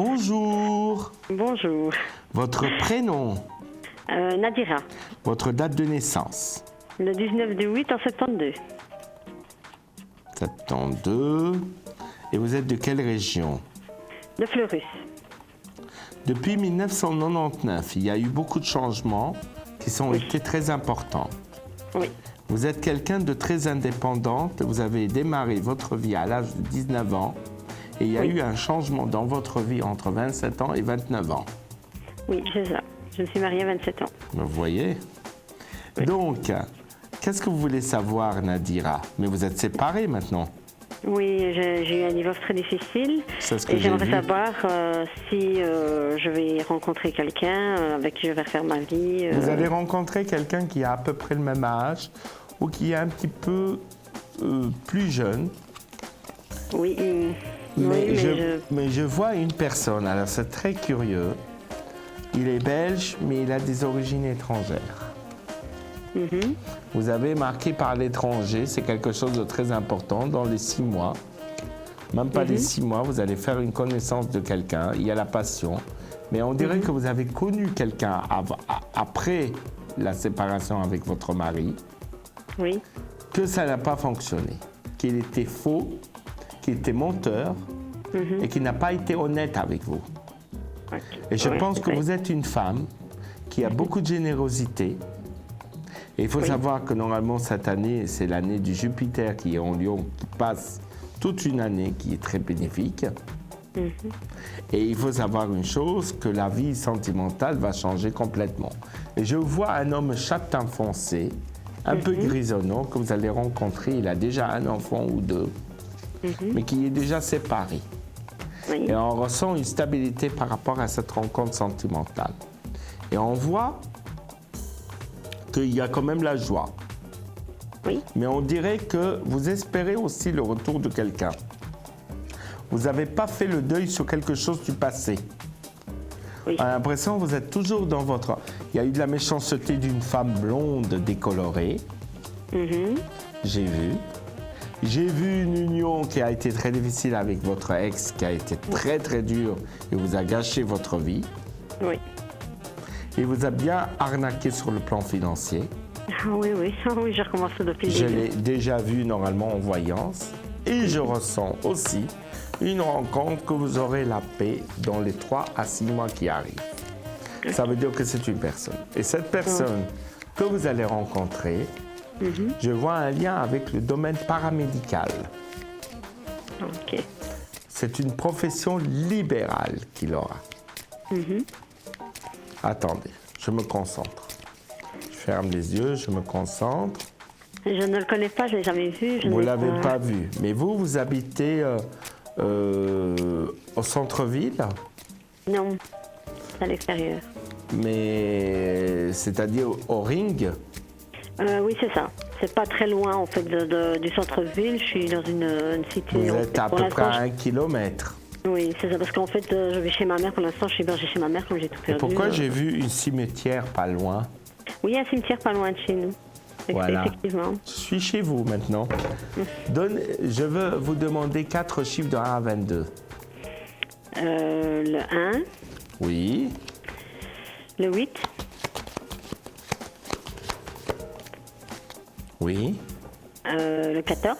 Bonjour. Bonjour. Votre prénom, Nadira. votre date de naissance. Le 19 du 8 en 72. 72. Et vous êtes de quelle région? De Fleurus. Depuis 1999, il y a eu beaucoup de changements qui ont été très importants. Oui. Vous êtes quelqu'un de très indépendante. Vous avez démarré votre vie à l'âge de 19 ans. Et il y a eu un changement dans votre vie entre 27 ans et 29 ans. Oui, c'est ça. Je me suis mariée à 27 ans. Vous voyez? Oui. Donc, qu'est-ce que vous voulez savoir, Nadira? Mais vous êtes séparés maintenant. Oui, j'ai eu un divorce très difficile. C'est ce que Et j'ai j'aimerais vu. savoir si je vais rencontrer quelqu'un avec qui je vais refaire ma vie. Vous allez rencontrer quelqu'un qui a à peu près le même âge ou qui est un petit peu plus jeune. Oui. Mais je vois une personne, alors c'est très curieux. Il est belge, mais il a des origines étrangères. Mhm. Vous avez marqué par l'étranger, c'est quelque chose de très important dans les 6 mois. Même pas les 6 mois, vous allez faire une connaissance de quelqu'un, il y a la passion. Mais on dirait que vous avez connu quelqu'un après la séparation avec votre mari, Oui. que ça n'a pas fonctionné, qu'il était faux, qu'il était menteur et qu'il n'a pas été honnête avec vous. Ok. Et je Ouais, pense c'est que vrai. vous êtes une femme qui a beaucoup de générosité. Et il faut savoir que normalement cette année, c'est l'année du Jupiter qui est en Lion, qui passe toute une année qui est très bénéfique. Et il faut savoir une chose, que la vie sentimentale va changer complètement. Et je vois un homme châtain foncé, un peu grisonnant, que vous allez rencontrer. Il a déjà un enfant ou deux, mais qui est déjà séparé. Oui. Et on ressent une stabilité par rapport à cette rencontre sentimentale. Et on voit qu'il y a quand même la joie. Oui. Mais on dirait que vous espérez aussi le retour de quelqu'un. Vous n'avez pas fait le deuil sur quelque chose du passé. Oui. On a l'impression que vous êtes toujours dans votre... Il y a eu de la méchanceté d'une femme blonde décolorée. J'ai vu. J'ai vu une union qui a été très difficile avec votre ex, qui a été très très dure et vous a gâché votre vie. Oui. Il vous a bien arnaqué sur le plan financier. Ah oui, oui. Ah oui, j'ai recommencé depuis le Je début. l'ai déjà vu normalement en voyance. Et je ressens aussi une rencontre que vous aurez la paix dans les 3 à 6 mois qui arrivent. Ça veut dire que c'est une personne. Et cette personne que vous allez rencontrer, je vois un lien avec le domaine paramédical. Ok. C'est une profession libérale qu'il aura. Attendez, je me concentre. Je ferme les yeux, je me concentre. Je ne le connais pas, je ne l'ai jamais vu. Vous ne l'avez pas vu. Mais vous habitez au centre-ville, Non, c'est à l'extérieur. mais c'est-à-dire au ring. Oui, c'est ça. C'est pas très loin en fait du centre-ville. Je suis dans une cité. Vous en êtes fait. à Pour peu près l'instant, à 1 kilomètre. Oui, c'est ça. Parce qu'en fait, je vais chez ma mère. Pour l'instant, je suis hébergée chez ma mère comme j'ai tout perdu. Pourquoi j'ai vu une cimetière pas loin? Oui, un cimetière pas loin de chez nous. Voilà. Effectivement. Je suis chez vous maintenant. Je veux vous demander 4 chiffres de 1 à 22. Le 1, Oui, le 8, oui, le 14,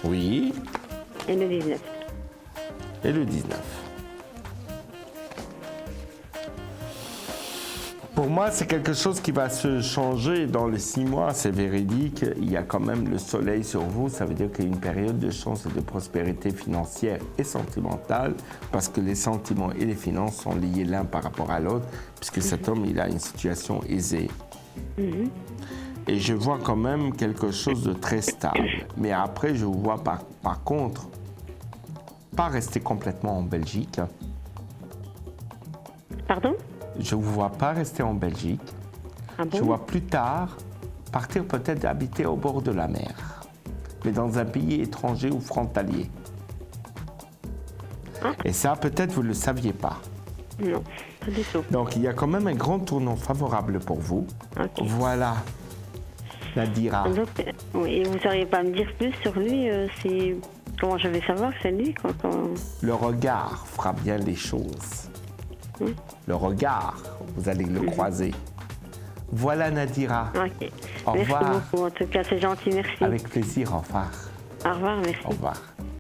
oui, et le 19. et le 19. Pour moi, c'est quelque chose qui va se changer dans les 6 mois, c'est véridique. Il y a quand même le soleil sur vous, ça veut dire qu'il y a une période de chance et de prospérité financière et sentimentale, parce que les sentiments et les finances sont liés l'un par rapport à l'autre, puisque cet homme, il a une situation aisée. Et je vois quand même quelque chose de très stable. Mais après, je vous vois par contre, pas rester complètement en Belgique. Pardon? Je ne vous vois pas rester en Belgique. Ah Je bon? vois plus tard partir peut-être habiter au bord de la mer, mais dans un pays étranger ou frontalier. Et ça, peut-être, vous ne le saviez pas. Non, pas du tout. Donc, il y a quand même un grand tournant favorable pour vous. Ok. Voilà. Nadira. Donc, oui, et vous ne sauriez pas me dire plus sur lui comment je vais savoir que c'est lui Le regard fera bien les choses. Le regard, vous allez le croiser. Voilà Nadira. Ok. Au revoir. Merci beaucoup. En tout cas, c'est gentil. Merci. Avec plaisir, au revoir. Au revoir. Merci. Au revoir.